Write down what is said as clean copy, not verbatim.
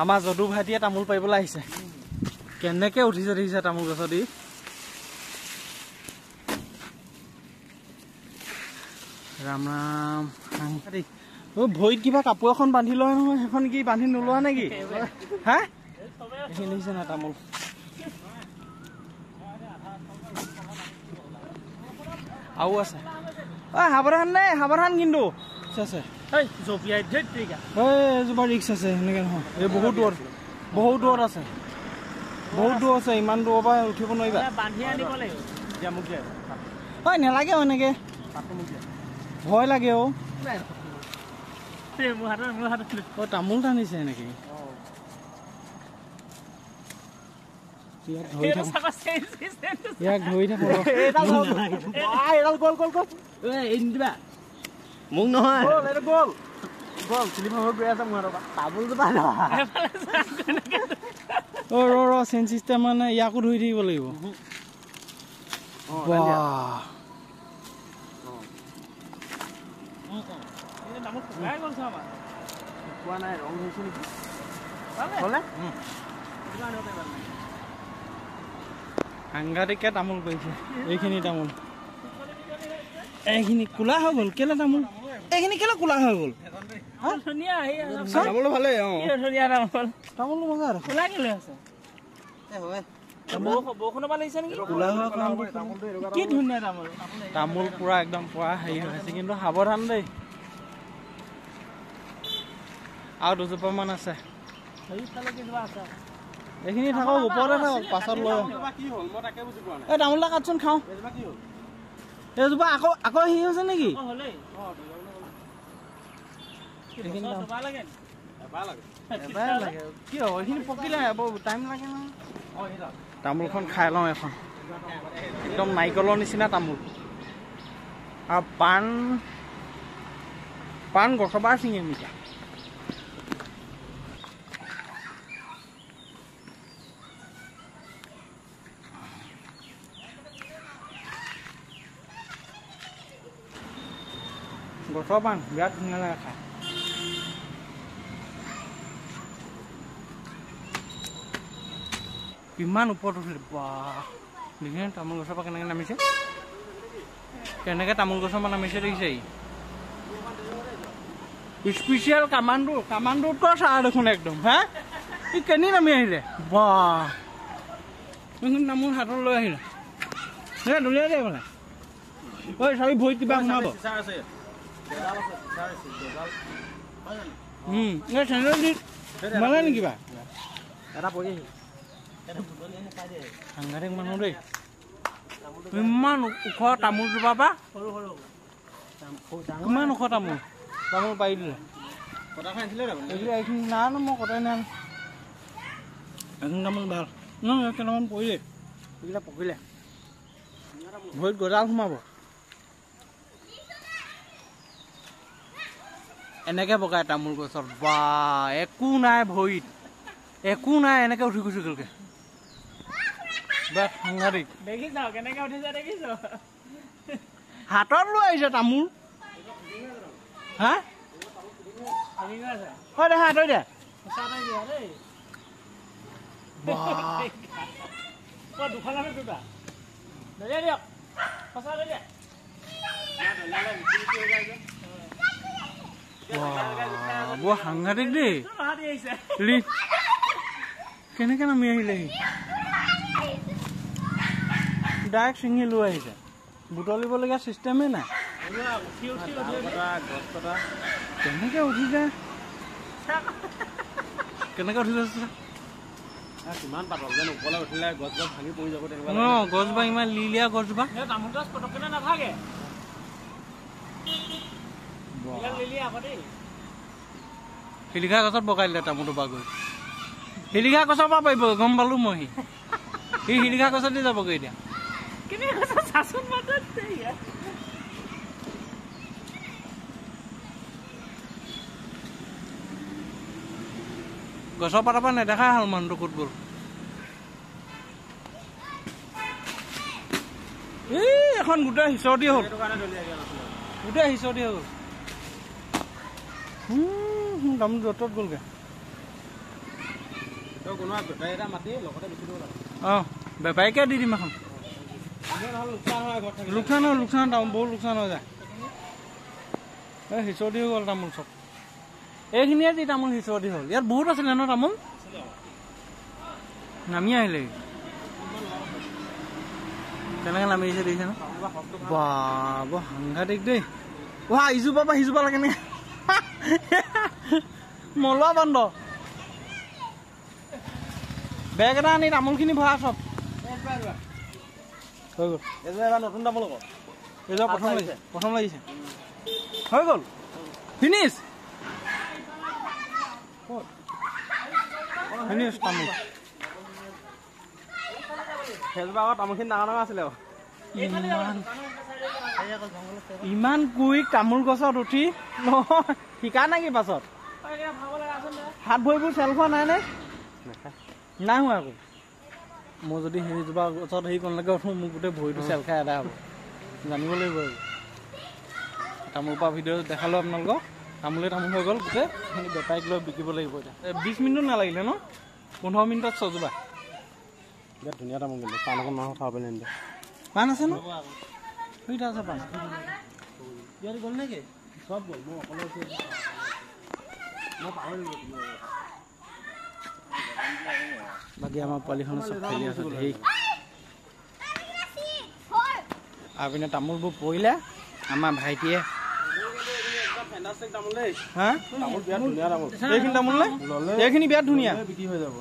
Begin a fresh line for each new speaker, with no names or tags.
আমাৰ যদু ভাইটিয়ে তামোল পাৰিবলৈ আহিছে কেনেকে উঠিছে দেখিছে তামোল গছত দি ৰাম ৰাম সাংঘাতিক ভৰিত কিবা কাপোৰ এখন বান্ধি লয় নহয় সেইখন কি বান্ধি নোলোৱা নেকি হা এইখিনি দেখিছে না তামোল আৰু আছে সাৱধান কিন্তু আছে এজোপা ৰিক্স আছে সেনেকে নহয় এই বহুত দূৰত আছে ইমান দূৰৰ পৰা উঠিব নোৱাৰিবা হয় নালাগে এনেকে ভয় লাগে তামোল টানিছে এনেকে ইয়াক ধৰি থাকো মোক নহয় চেন চিষ্টেম মানে ইয়াকো ধৰি থাকিব লাগিব সাংঘাতিককে তামোল কৰিছে এইখিনি কোলা হৈ গ'ল কেলে তামোল এইখিনি কেলে কোলা হৈ গ'ল তামোল ভালেই তামোল মজা তামোল পুৰা একদম পুৰা হেৰি হৈ আছে কিন্তু সাৱধান দেই আৰু দুজোপা মান আছে এইখিনি থাকক ওপৰতে থাকক পাছত লৈ এই তামোল এটা কাটচোন খাওঁ এইজোপা আকৌ হেৰি হৈছে নেকি কি হ'ব এইখিনি পকিলে টাইম লাগে নহয় তামোলখন খাই লওঁ এখন একদম নাৰিকলৰ নিচিনা তামোল আৰু পাণ গছৰ পৰা ছিঙিম এতিয়া গছৰ পাণ বিৰাট ধুনীয়া লাগে খাই কিমান ওপৰত উঠিলে দেখিছে তামোল গছৰ পৰা কেনেকে নামিছে কেনেকে তামোল গছৰ পৰা নামিছে দেখিছে স্পেচিয়েল কামাণ্ডোতকৈ চাহ দেখোন একদম হা ই কেনি নামি আহিলে তামোল হাতত লৈ আহিলে ধুনীয়া দেই বোলে ঐ চাবি ভৰিত কিবা সোমাব চেনেল দি সোমালে নেকি কিবা এটা পৰি সাংঘাতিক মানুহ দেই ইমান ওখ তামোলজোপা পৰা কিমান ওখ তামোল পাৰি দিলে নানো মই কটাই নাই এইখিনি তামোল ভাল কেইটামান পৰিলে এইকেইটা পকিলে ভৰিত গজাল সোমাব এনেকে পকাই তামোল গছত একো নাই ভৰিত একো নাই এনেকে উঠি গুচি গ'লগে সাংঘাতিক হাতত লৈ আহিছে তামোল হা দেখা তই দে বৰ সাংঘাতিক দেই কেনেকে নামি আহিলেহি ডাইৰেক্ট ছিঙি লৈ আহিছে বুটলিবলগীয়া চিষ্টেমেই নাই কেনেকে উঠিছে কিমান পাতল যেন ওপৰলৈ উঠিলে গছজোপা ভাঙি পৰি যাব গছজোপা ইমান লিলিয়া গছজোপা তামোল গছ পটককে নাভাগে শিলিখা গছত বগাই দিলে তামোলটো পৰা গৈ শিলিখা গছৰ পৰা পাৰিব গম পালো মই সি শিলিখা গছত দি যাবগৈ এতিয়া গছৰ পাতৰ পৰা নেদেখা হ'ল মানুহটো ক'ত গ'ল এখন গোটেই হিচৰদি হ'ল তামোল য'ত ত'ত গ'লগৈ অঁ বেপাৰীকে দি দিম এখন লোকচান হয় বহুত লোকচান হৈ যায় এই সিঁচৰতি হৈ গ'ল তামোল চব এইখিনিয়ে যি তামোল সিঁচৰতি হ'ল ইয়াত বহুত আছিলে ন তামোল নামি আহিলে কেনেকৈ নামি আহিছে দেখিছে ন বা বৰ সাংঘাতিক দেই ইজোপা পৰা সিজোপা লাগে নে মলোৱা বান্ধ বেগ এটা আনি তামোলখিনি ভৰা চব হৈ গ'ল এবাৰ নতুন তামোল আকৌ এইযোৰ প্ৰথম লাগিছে হৈ গ'ল ফিনিছ তামোল সেইজোপা আকৌ তামোলখিনি ডাঙৰ ডাঙৰ আছিলে ইমান কুইক তামোল গছত উঠি নহয় শিকা নেকি পাছত হাত ভৰিবোৰ চেল খোৱা নাই নে নাই হোৱা আকৌ মই যদি সেইজোপা গছত হেৰি কণলৈকে উঠোঁ মোক গোটেই ভৰিটো চেল খাই আদায় হ'ব জানিব লাগিব আৰু তামোল পৰা ভিডিঅ' দেখালোঁ আপোনালোকক তামোল হৈ গ'ল গোটেই সেইখিনি বেপাৰীক লৈ বিকিব লাগিব এতিয়া 20 মিনিটো নালাগিলে ন 15 মিনিটত ছজোপা বিৰাট ধুনীয়া তামোল কিন্তু পাণ অকণ মাহত খাব পাৰিলে নিদিয়ে পাণ আছে ন কেইটা আছে পাণ ইয়াত গ'ল নেকি চব গ'ল মই অকলে মই পাহৰিলোঁ বাকী আমাৰ পোৱালিখনে চব খেলি আছে সেই আৰু পিনে তামোলবোৰ পৰিলে আমাৰ ভাইটিয়ে এইখিনি তামোল এইখিনি বিৰাট ধুনীয়া বিক্ৰী হৈ যাব